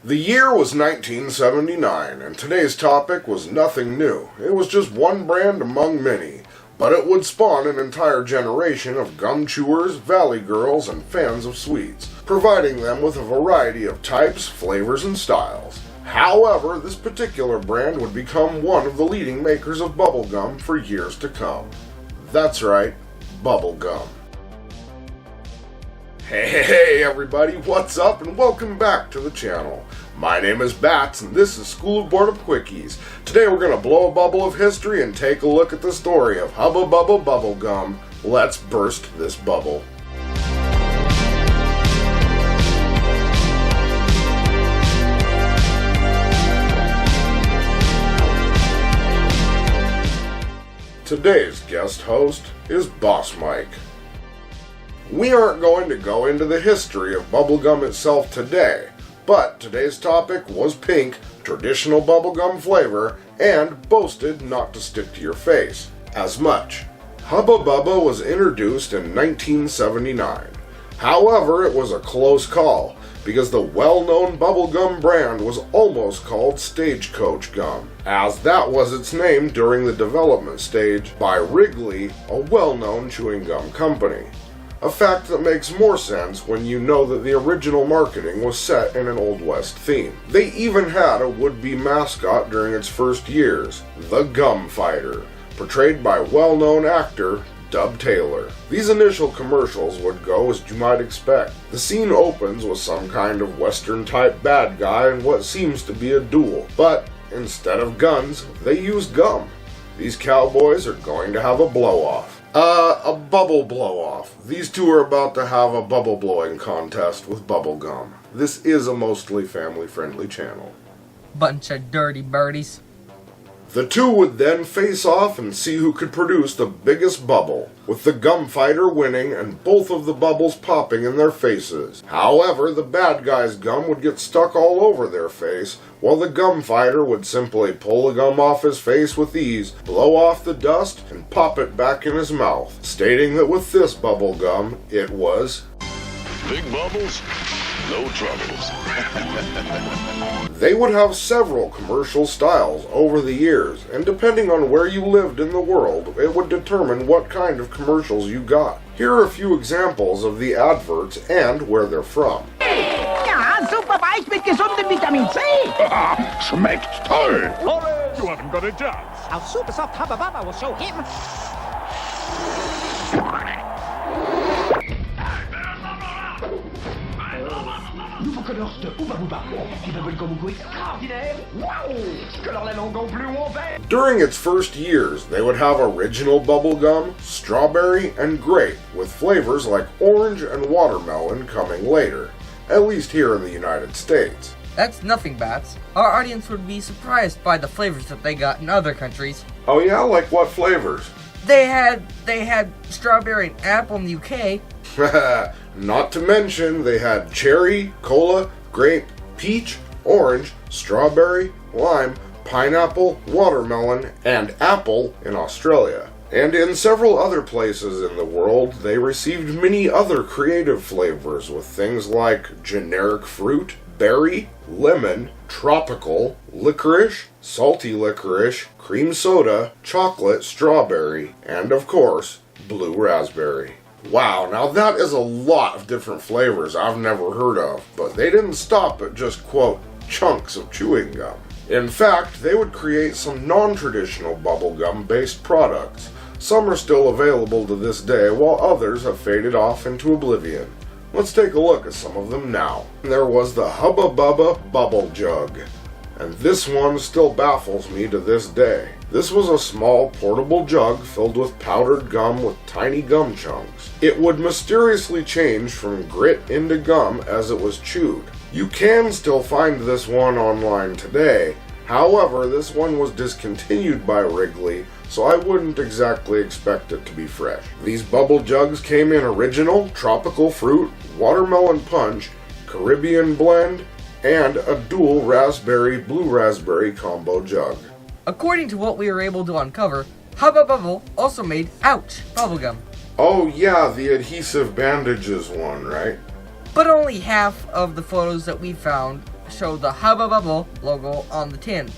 The year was 1979, and today's topic was nothing new. It was just one brand among many, but it would spawn an entire generation of gum chewers, valley girls, and fans of sweets, providing them with a variety of types, flavors, and styles. However, this particular brand would become one of the leading makers of bubblegum for years to come. That's right, bubblegum. Hey everybody, what's up and welcome back to the channel. My name is Bats and this is School of Boredom Quickies. Today we're going to blow a bubble of history and take a look at the story of Hubba Bubba Bubblegum. Let's burst this bubble. Today's guest host is Boss Mike. We aren't going to go into the history of bubblegum itself today, but today's topic was pink, traditional bubblegum flavor, and boasted not to stick to your face as much. Hubba Bubba was introduced in 1979. However, it was a close call, because the well-known bubblegum brand was almost called Stagecoach Gum, as that was its name during the development stage by Wrigley, a well-known chewing gum company. A fact that makes more sense when you know that the original marketing was set in an Old West theme. They even had a would-be mascot during its first years, the Gum Fighter, portrayed by well-known actor Dub Taylor. These initial commercials would go as you might expect. The scene opens with some kind of Western-type bad guy in what seems to be a duel, but instead of guns, they use gum. These cowboys are going to have a blow-off. A bubble blow-off. These two are about to have a bubble blowing contest with bubble gum. This is a mostly family-friendly channel. Bunch of dirty birdies. The two would then face off and see who could produce the biggest bubble, with the Gum Fighter winning and both of the bubbles popping in their faces. However, the bad guy's gum would get stuck all over their face, while the Gum Fighter would simply pull the gum off his face with ease, blow off the dust, and pop it back in his mouth, stating that with this bubble gum, it was big bubbles, no troubles. They would have several commercial styles over the years, and depending on where you lived in the world, it would determine what kind of commercials you got. Here are a few examples of the adverts and where they're from. Ja, super weich mit gesundem Vitamin C. Schmeckt toll. You haven't got a chance. Our super soft Hubba Bubba will show him. Nouveau color de Hubba Bubba, qui bubblegum au goût extraordinaire. Wow! Colore la langue en bleu ou en vert. During its first years, they would have original bubblegum, strawberry, and grape, with flavors like orange and watermelon coming later, at least here in the United States. That's nothing, Bats. Our audience would be surprised by the flavors that they got in other countries. Oh yeah? Like what flavors? They had strawberry and apple in the UK. Not to mention, they had cherry, cola, grape, peach, orange, strawberry, lime, pineapple, watermelon, and apple in Australia. And in several other places in the world, they received many other creative flavors with things like generic fruit, berry, lemon, tropical, licorice, salty licorice, cream soda, chocolate, strawberry, and of course, blue raspberry. Wow, now that is a lot of different flavors I've never heard of, but they didn't stop at just, quote, chunks of chewing gum. In fact, they would create some non-traditional bubblegum based products. Some are still available to this day, while others have faded off into oblivion. Let's take a look at some of them now. There was the Hubba Bubba Bubble Jug, and this one still baffles me to this day. This was a small portable jug filled with powdered gum with tiny gum chunks. It would mysteriously change from grit into gum as it was chewed. You can still find this one online today. However, this one was discontinued by Wrigley, so I wouldn't exactly expect it to be fresh. These bubble jugs came in original, tropical fruit, watermelon punch, Caribbean blend, and a dual raspberry blue raspberry combo jug. According to what we were able to uncover, Hubba Bubba also made Ouch bubblegum. Oh yeah, the adhesive bandages one, right? But only half of the photos that we found show the Hubba Bubba logo on the tin.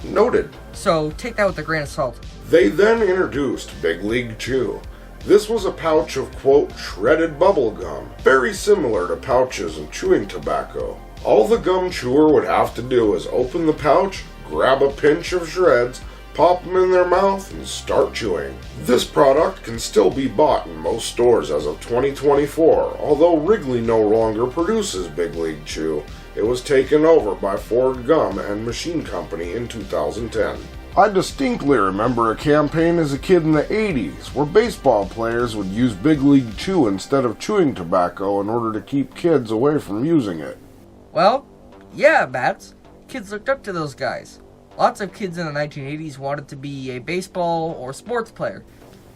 Noted. So take that with a grain of salt. They then introduced Big League Chew. This was a pouch of, quote, shredded bubble gum, very similar to pouches of chewing tobacco. All the gum chewer would have to do is open the pouch, grab a pinch of shreds, pop them in their mouth, and start chewing. This product can still be bought in most stores as of 2024, although Wrigley no longer produces Big League Chew. It was taken over by Ford Gum and Machine Company in 2010. I distinctly remember a campaign as a kid in the 80s where baseball players would use Big League Chew instead of chewing tobacco in order to keep kids away from using it. Well, yeah, Bats. Kids looked up to those guys. Lots of kids in the 1980s wanted to be a baseball or sports player.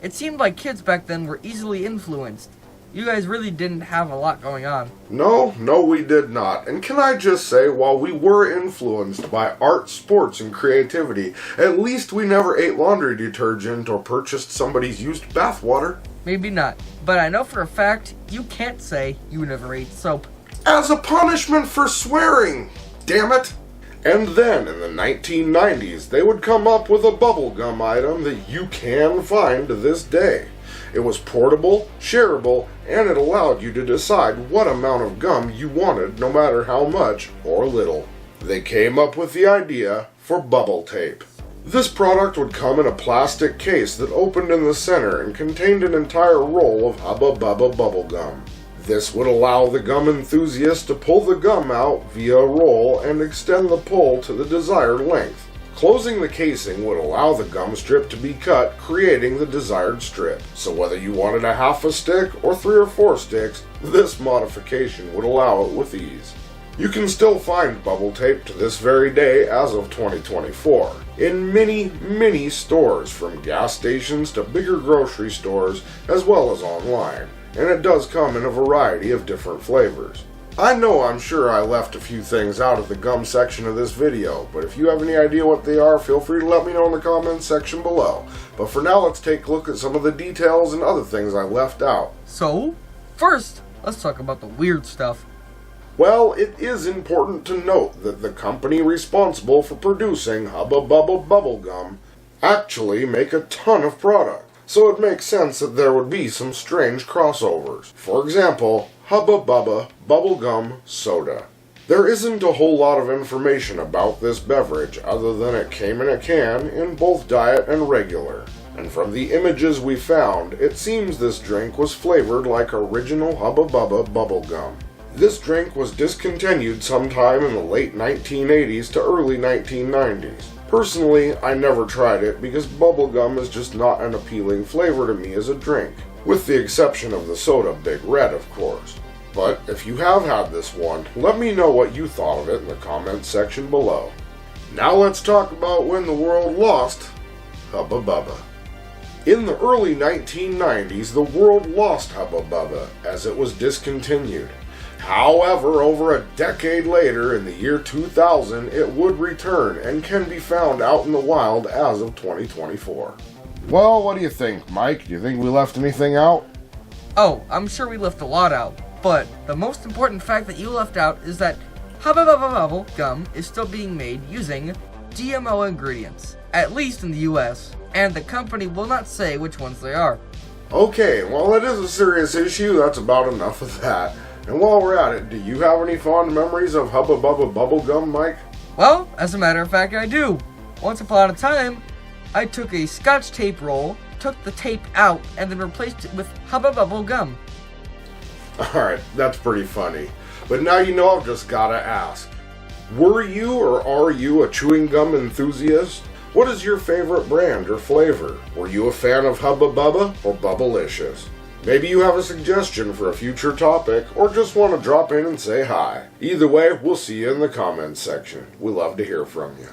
It seemed like kids back then were easily influenced. You guys really didn't have a lot going on. No, we did not. And can I just say, while we were influenced by art, sports, and creativity, at least we never ate laundry detergent or purchased somebody's used bathwater. Maybe not, but I know for a fact you can't say you never ate soap. As a punishment for swearing! Damn it! And then, in the 1990s, they would come up with a bubblegum item that you can find to this day. It was portable, shareable, and it allowed you to decide what amount of gum you wanted, no matter how much or little. They came up with the idea for bubble tape. This product would come in a plastic case that opened in the center and contained an entire roll of Hubba Bubba bubble gum. This would allow the gum enthusiast to pull the gum out via a roll and extend the pull to the desired length. Closing the casing would allow the gum strip to be cut, creating the desired strip. So whether you wanted a half a stick or 3 or 4 sticks, this modification would allow it with ease. You can still find bubble tape to this very day as of 2024 in many stores, from gas stations to bigger grocery stores, as well as online, and it does come in a variety of different flavors. I'm sure I left a few things out of the gum section of this video, but if you have any idea what they are, feel free to let me know in the comments section below. But for now, let's take a look at some of the details and other things I left out. So, first, let's talk about the weird stuff. Well, it is important to note that the company responsible for producing Hubba Bubba bubblegum actually make a ton of product, so it makes sense that there would be some strange crossovers. For example, Hubba Bubba Bubblegum Soda. There isn't a whole lot of information about this beverage other than it came in a can in both diet and regular. And from the images we found, it seems this drink was flavored like original Hubba Bubba bubblegum. This drink was discontinued sometime in the late 1980s to early 1990s. Personally, I never tried it because bubblegum is just not an appealing flavor to me as a drink. With the exception of the soda Big Red, of course. But if you have had this one, let me know what you thought of it in the comments section below. Now let's talk about when the world lost Hubba Bubba. In the early 1990s, the world lost Hubba Bubba as it was discontinued. However, over a decade later, in the year 2000, it would return and can be found out in the wild as of 2024. Well, what do you think, Mike? Do you think we left anything out? Oh, I'm sure we left a lot out, but the most important fact that you left out is that Hubba Bubba Bubble Gum is still being made using GMO ingredients, at least in the US, and the company will not say which ones they are. Okay, well, it is a serious issue. That's about enough of that. And while we're at it, do you have any fond memories of Hubba Bubba Bubblegum, Mike? Well, as a matter of fact, I do. Once upon a time, I took a Scotch tape roll, took the tape out, and then replaced it with Hubba Bubble Gum. Alright, that's pretty funny. But now you know I've just gotta ask. Were you or are you a chewing gum enthusiast? What is your favorite brand or flavor? Were you a fan of Hubba Bubba or Bubblicious? Maybe you have a suggestion for a future topic, or just want to drop in and say hi. Either way, we'll see you in the comments section. We love to hear from you.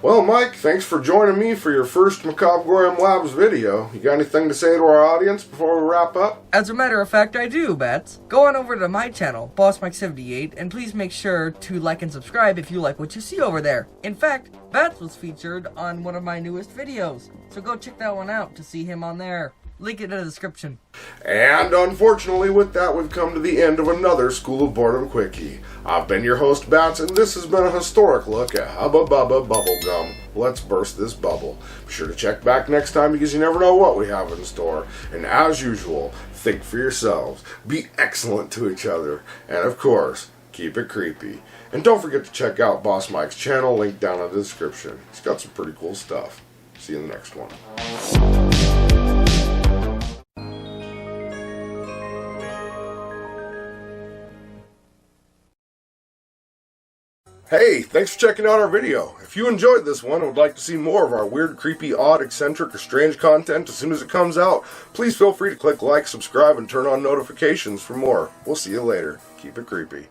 Well, Mike, thanks for joining me for your first Macabre'Gorium Labs video. You got anything to say to our audience before we wrap up? As a matter of fact, I do, Bats. Go on over to my channel, BossMike78, and please make sure to like and subscribe if you like what you see over there. In fact, Bats was featured on one of my newest videos, so go check that one out to see him on there. link it in the description. And unfortunately, with that, we've come to the end of another School of Boredom Quickie. I've been your host, Bats, and this has been a historic look at Hubba Bubba Bubblegum. Let's burst this bubble. Be sure to check back next time because you never know what we have in store. And as usual, think for yourselves, be excellent to each other, and of course, keep it creepy. And don't forget to check out Boss Mike's channel, link down in the description. He's got some pretty cool stuff. See you in the next one. Hey, thanks for checking out our video. If you enjoyed this one and would like to see more of our weird, creepy, odd, eccentric, or strange content as soon as it comes out, please feel free to click like, subscribe, and turn on notifications for more. We'll see you later. Keep it creepy.